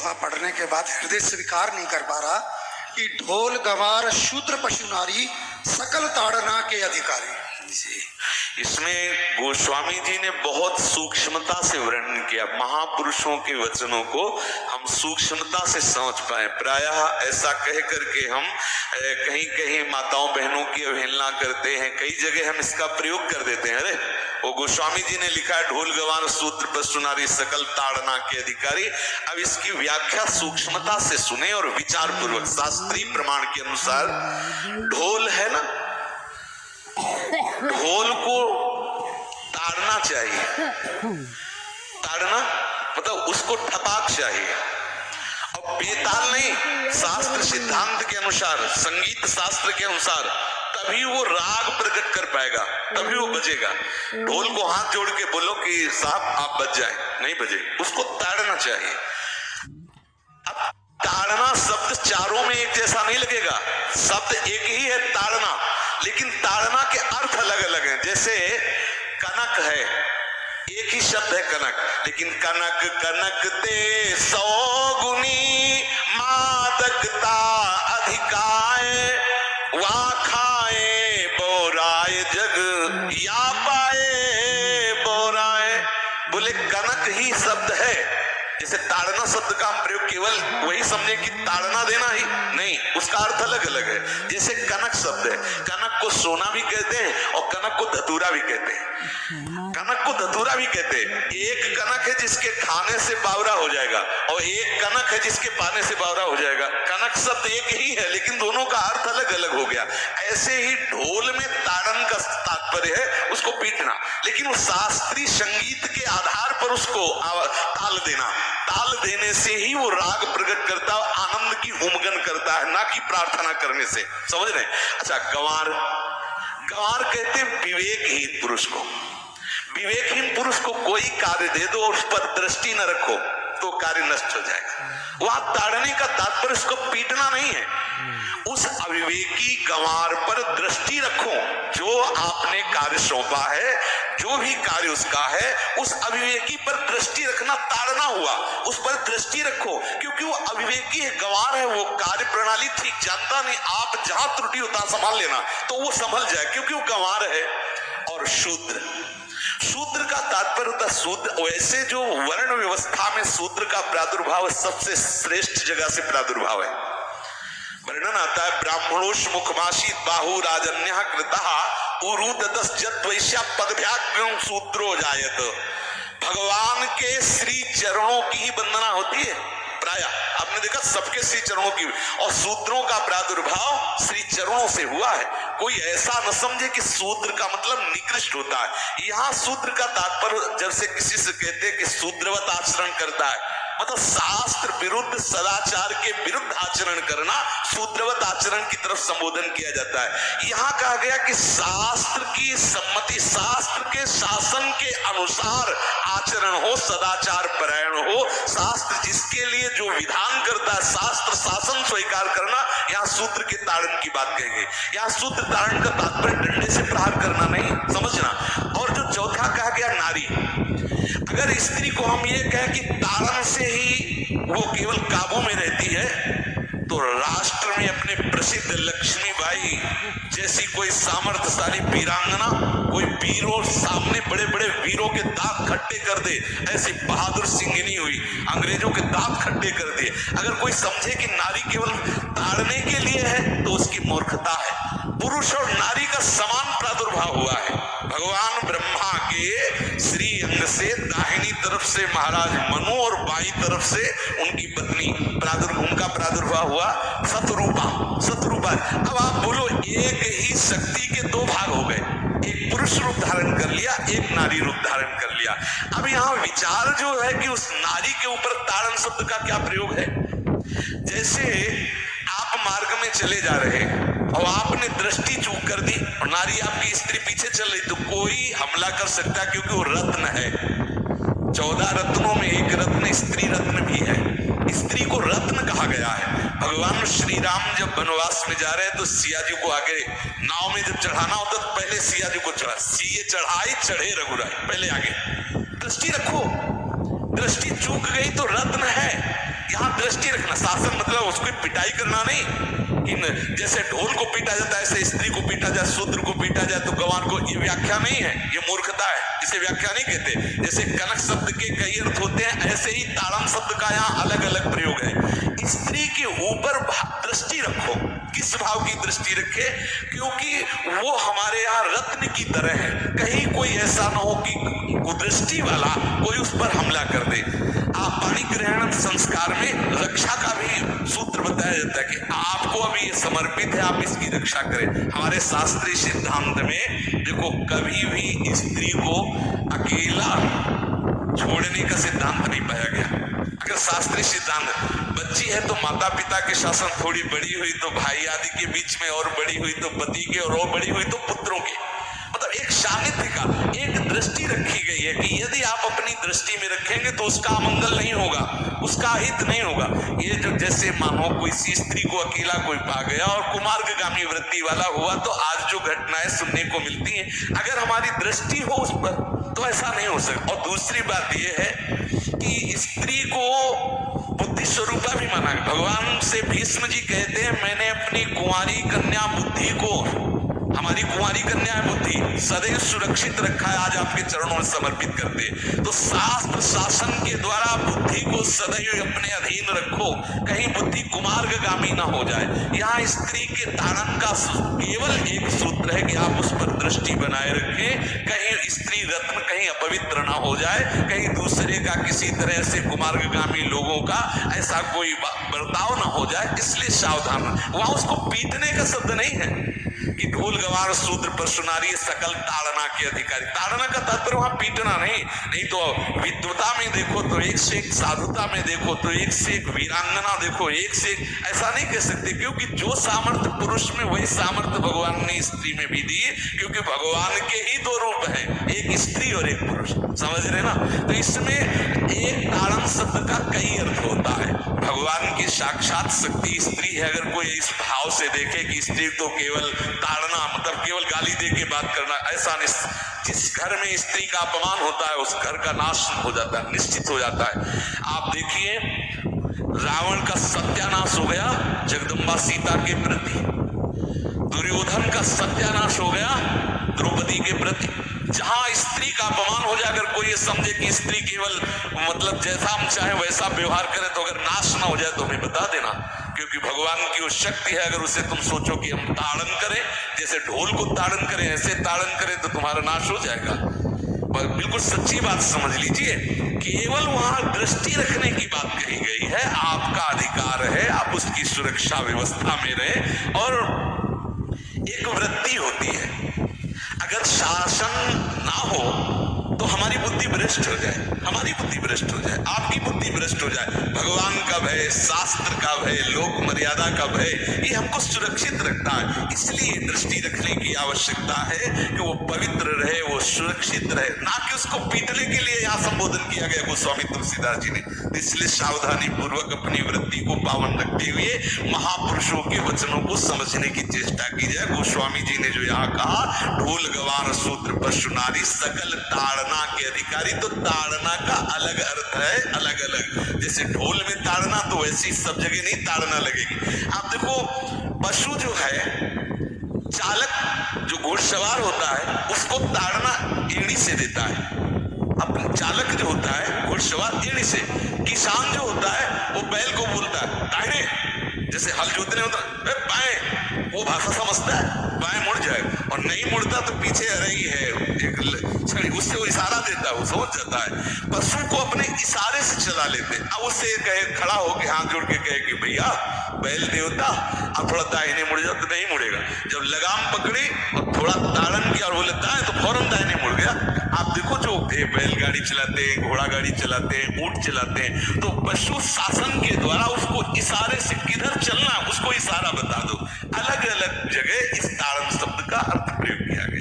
दोहा पढ़ने के बाद हृदय स्वीकार नहीं कर पा रहा कि ढोल गवार शूद्र पशु नारी सकल ताड़ना के अधिकारी जी। इसमें गोस्वामी जी ने बहुत सूक्ष्मता से वर्णन किया। महापुरुषों के वचनों को हम सूक्ष्मता से समझ पाए। प्रायः ऐसा कह करके हम कहीं कहीं माताओं बहनों की अवहेलना करते हैं, कई जगह हम इसका प्रयोग कर देते हैं। अरे वो गोस्वामी जी ने लिखा है ढोल गवार शूद्र पशु नारी सकल ताड़ना के अधिकारी। अब इसकी व्याख्या सूक्ष्मता से सुने और विचार पूर्वक। शास्त्रीय प्रमाण के अनुसार ढोल है ना, ढोल को ताड़ना चाहिए। ताड़ना मतलब उसको ठपाक चाहिए और बेताल नहीं। शास्त्र सिद्धांत के अनुसार, संगीत शास्त्र के अनुसार तभी वो राग प्रकट कर पाएगा, तभी वो बजेगा। ढोल को हाथ जोड़ के बोलो कि साहब आप बज जाए, नहीं बजे, उसको ताड़ना चाहिए। अब ताड़ना शब्द चारों में एक जैसा नहीं लगेगा, शब्द एक ही है ताड़ना, लेकिन ताड़ना के अर्थ अलग अलग हैं। जैसे कनक है, एक ही शब्द है कनक, लेकिन कनक कनक ते 100 गुनी मादकता अधिकाए, वा खाए बोराए जग या पाए बोराए। बोले कनक ही शब्द है। जैसे ताड़ना शब्द का हम प्रयोग केवल वही समझे कि ताड़ना देना ही नहीं, उसका अर्थ अलग अलग है। जैसे कनक शब्द है, कनक को सोना भी कहते हैं और कनक को धतूरा भी कहते हैं। कनक को धतूरा भी कहते हैं। एक कनक है जिसके खाने से बावरा हो जाएगा और एक कनक है जिसके पाने से बावरा हो जाएगा। कनक शब्द एक ही है लेकिन दोनों का अर्थ अलग अलग हो गया। ऐसे ही ढोल में ताड़न का तात्पर्य है उसको पीटना, लेकिन उस शास्त्रीय संगीत के आधार पर उसको ताल देना। ताल देने से ही वो राग प्रकट करता है, आनंद की उमगन करता है, ना कि प्रार्थना करने से। समझ रहे? अच्छा, गंवार, गंवार कहते हैं विवेकहीन पुरुष को। विवेकहीन पुरुष को कोई कार्य दे दो और उस पर दृष्टि न रखो तो कार्य नष्ट हो जाएगा। वहां ताड़ने का तात्पर्य उसको पीटना नहीं है, उस अविवेकी गंवार पर दृष्टि रखो। जो आपने कार्य सौंपा है, जो भी कार्य उसका है, उस अविवेकी पर दृष्टि रखना ताड़ना हुआ। उस पर दृष्टि रखो, क्योंकि वो अविवेकी है, गंवार है, वो कार्य प्रणाली ठीक जानता नहीं। आप जहां त्रुटि होता संभाल लेना तो वो संभल जाए, क्योंकि वो गंवार है। और शूद्र, शूद्र का तात्पर्य होता है शूद्र। वैसे जो वर्ण व्यवस्था में शूद्र का प्रादुर्भाव सबसे श्रेष्ठ जगह से प्रादुर्भाव है। वर्णन आता है ब्राह्मणोष मुखमाशीत बाहु राजन्यः कृतः उरुदतस जत वैश्या पदभ्याग्रम शूद्रो जायत। भगवान के श्री चरणों की ही वंदना होती है प्रायः। आपने देखा सबके श्री चरणों की, और शूद्रों का प्रादुर्भाव श्री चरणों से हुआ है। कोई ऐसा न समझे कि शूद्र का मतलब निकृष्ट होता है। यहाँ शूद्र का तात्पर्य जैसे किसी से कहते हैं कि शूद्रवत आचरण करता है, मतलब शास्त्र विरुद्ध, सदाचार के विरुद्ध आचरण करना शूद्रवत आचरण की तरफ संबोधन किया जाता है। यहाँ कहा गया कि शास्त्र की सम्मति, शास्त्र के शासन के अनुसार आचरण हो, सदाचार परायण हो। शास्त्र जिसके लिए जो विधान करता है, शास्त्र शासन स्वीकार करना, यहाँ शूद्र के ताड़न की बात कहेंगे। यहाँ शूद्र ताड़न का तात्पर्य डंडे से प्रहार करना नहीं, समझना। और जो चौथा कहा गया नारी, अगर स्त्री को हम ये कहें कि ताड़न से ही वो केवल काबू में रहती है, तो राष्ट्र में अपने प्रसिद्ध लक्ष्मीबाई जैसी कोई सामर्थ्यशाली वीरांगना, कोई वीरों सामने बड़े बड़े वीरों के दांत खट्टे कर दे, ऐसी बहादुर सिंगिनी हुई, अंग्रेजों के दांत खट्टे कर दिए। अगर कोई समझे कि नारी केवल ताड़ने के लिए है तो उसकी मूर्खता है। पुरुष और नारी का समान प्रादुर्भाव हुआ है। भगवान ब्रह्मा के श्री अंग से दाहिनी तरफ से महाराज मनु और बाईं तरफ से उनकी पत्नी उनका प्रादुर्भाव हुआ शतरूपा। शतरूपा, अब आप बोलो एक ही शक्ति के दो भाग हो गए, एक पुरुष रूप धारण कर लिया, एक नारी रूप धारण कर लिया। अब यहाँ विचार जो है कि उस नारी के ऊपर ताड़न शब्द का क्या प्रयोग है। जैसे आप मार्ग में चले जा रहे हैं और आपने दृष्टि चूक कर दी और नारी आपकी स्त्री पीछे चल रही, तो कोई हमला कर सकता है, क्योंकि वो रत्न है। 14 रत्नों में एक रत्न स्त्री रत्न भी है। स्त्री को रत्न कहा गया है। भगवान श्री राम जब वनवास में जा रहे हैं तो सिया जी को आगे नाव में जब चढ़ाना होता तो पहले सिया जी को चढ़ा, सीए चढ़ाई चढ़े रघुराई, पहले आगे। दृष्टि रखो, दृष्टि चूक गई तो रत्न है। यहाँ मतलब उसको पिटाई करना नहीं कि जैसे ढोल को पीटा जाता है ऐसे स्त्री को पीटा जाए, शूद्र को पीटा जाए तो गंवार को, ये व्याख्या नहीं है, ये मूर्खता है, इसे व्याख्या नहीं कहते। जैसे कनक शब्द के कई अर्थ होते हैं, ऐसे ही ताड़न शब्द का यहाँ अलग अलग प्रयोग है। स्त्री के ऊपर दृष्टि रखो, किस भाव की दृष्टि रखे, क्योंकि वो हमारे यहाँ रत्न की तरह है, कहीं कोई ऐसा ना हो कि कुदृष्टि वाला कोई उस पर हमला कर दे। आप पाणी ग्रहण संस्कार में रक्षा का भी सूत्र बताया जाता है कि आपको अभी ये समर्पित है, आप इसकी रक्षा करें। हमारे शास्त्रीय सिद्धांत में देखो, कभी भी स्त्री को अकेला छोड़ने का सिद्धांत नहीं पाया गया। अगर शास्त्रीय सिद्धांत, बच्ची है तो माता पिता के शासन, थोड़ी बड़ी हुई तो भाई आदि के बीच में, और बड़ी हुई तो पति के, और बड़ी हुई तो पुत्रों के, मतलब एक सानिध्य का एक दृष्टि रखी गई है कि यदि आप अपनी दृष्टि में रखेंगे तो उसका मंगल नहीं होगा, उसका हित नहीं होगा। ये जो जैसे मानो कोई सी स्त्री को अकेला कोई पा गया और कुमार्गगामी वृत्ति वाला हुआ, तो आज जो घटनाएं सुनने को मिलती हैं, अगर हमारी दृष्टि हो उस पर तो ऐसा नहीं हो सकता। और दूसरी बात यह है कि स्त्री को बुद्धि स्वरूपा भी माना है। भगवान से भीष्म जी कहते हैं, मैंने अपनी कुंवारी कन्या बुद्धि को, हमारी कुंवारी कन्या बुद्धि सदैव सुरक्षित रखा है, आज आपके चरणों में समर्पित करते। तो शास्त्र शासन के द्वारा बुद्धि को सदैव अपने अधीन रखो, कहीं बुद्धि कुमार्गगामी ना हो जाए। यहाँ स्त्री के ताड़न का केवल एक सूत्र है कि आप उस पर दृष्टि बनाए रखें, कहीं स्त्री रत्न कहीं अपवित्र ना हो जाए, कहीं दूसरे का किसी तरह से कुमार्गगामी लोगों का ऐसा कोई बर्ताव ना हो जाए, इसलिए सावधान। वहां उसको पीटने का शब्द नहीं है कि ढोल गवार शूद्र पर सुनारी सकल ताड़ना के अधिकारी। ताड़ना का तात्पर्य वहां पीटना नहीं तो विद्वता में देखो तो एक से एक, साधुता में देखो तो एक से एक, वीरांगना देखो एक से एक, ऐसा नहीं कह सकते, क्योंकि जो सामर्थ्य पुरुष में वही सामर्थ्य भगवान ने स्त्री में भी दी, क्योंकि भगवान के ही दो रूप हैं, एक स्त्री और एक पुरुष, समझ रहे ना। तो इसमें एक ताड़न शब्द का कई अर्थ होता है। भगवान की साक्षात शक्ति स्त्री है, अगर कोई इस भाव से देखे कि स्त्री तो केवल ताड़ना मतलब केवल गाली दे के बात करना, ऐसा नहीं। जिस घर में स्त्री का अपमान होता है उस घर का नाश हो जाता है, निश्चित हो जाता है। आप देखिए, रावण का सत्यानाश हो गया जगदम्बा सीता के प्रति, दुर्योधन का सत्यानाश हो गया द्रौपदी के प्रति। जहां स्त्री का अपमान हो जाए, अगर कोई ये समझे कि स्त्री केवल मतलब जैसा हम चाहे वैसा व्यवहार करे, तो अगर नाश ना हो जाए तो हमें बता देना, क्योंकि भगवान की वो शक्ति है। अगर उसे तुम सोचो कि हम ताड़न करें, जैसे ढोल को ताड़न करें ऐसे ताड़न करें, तो तुम्हारा नाश हो जाएगा। बिल्कुल सच्ची बात समझ लीजिए, केवल वहां दृष्टि रखने की बात कही गई है। आपका अधिकार है, आप उसकी सुरक्षा व्यवस्था में रहे। और एक वृत्ति होती है, अगर शासन ना हो तो हमारी बुद्धि भ्रष्ट हो जाए, हमारी बुद्धि भ्रष्ट हो जाए, आपकी बुद्धि भ्रष्ट हो जाए। भगवान का भय, शास्त्र का भय, लोक मर्यादा का भय, ये हमको सुरक्षित रखता है। इसलिए दृष्टि रखने की आवश्यकता है कि वो पवित्र रहे, वो सुरक्षित रहे, ना कि उसको पीटने के लिए यहाँ संबोधन किया गया गोस्वामी तुलसीदास जी ने। इसलिए सावधानी पूर्वक अपनी वृत्ति को पावन रखते हुए महापुरुषों के वचनों को समझने की चेष्टा की जाए। गोस्वामी जी ने जो यहाँ कहा, ढोल गवार शूद्र पशु नारी सकल ताड़ना के अधिकारी, तो ताड़ना का अलग अर्थ है, अलग अलग। जैसे ढोल में ताड़ना, तो वैसी सब जगह नहीं ताड़ना लगेगी। आप देखो, पशु जो है, चालक जो घुड़सवार होता है उसको ताड़ना एड़ी से देता है। अब चालक जो होता है घुड़सवार एड़ी से, किसान जो होता है वो बैल को बोलता है दाहिने, जैसे हल जोतने होता है बाएं, वो भाषा समझता है, बाएं मुड़ जाए, और नहीं मुड़ता तो पीछे आ रही है एक छड़ी, उससे वो इशारा देता है, वो समझ जाता है। पशु को अपने इशारे से चला लेते। अब उससे कहे, खड़ा होकर हाथ जोड़ के कहे कि भैया बैल देवता अब थोड़ा दाहिने मुड़ जाओ, तो नहीं मुड़ेगा। जब लगाम पकड़ी और थोड़ा ताड़न किया और बोले दाएं, तो फौरन दाहिने मुड़ गया। आप देखो, जो बैलगाड़ी चलाते हैं, घोड़ा गाड़ी चलाते हैं, ऊंट चलाते हैं, तो पशु शासन के द्वारा उसको इशारे से किधर चलना, उसको इशारा बता दो। अलग अलग जगह इस ताड़न शब्द का अर्थ प्रयोग किया गया।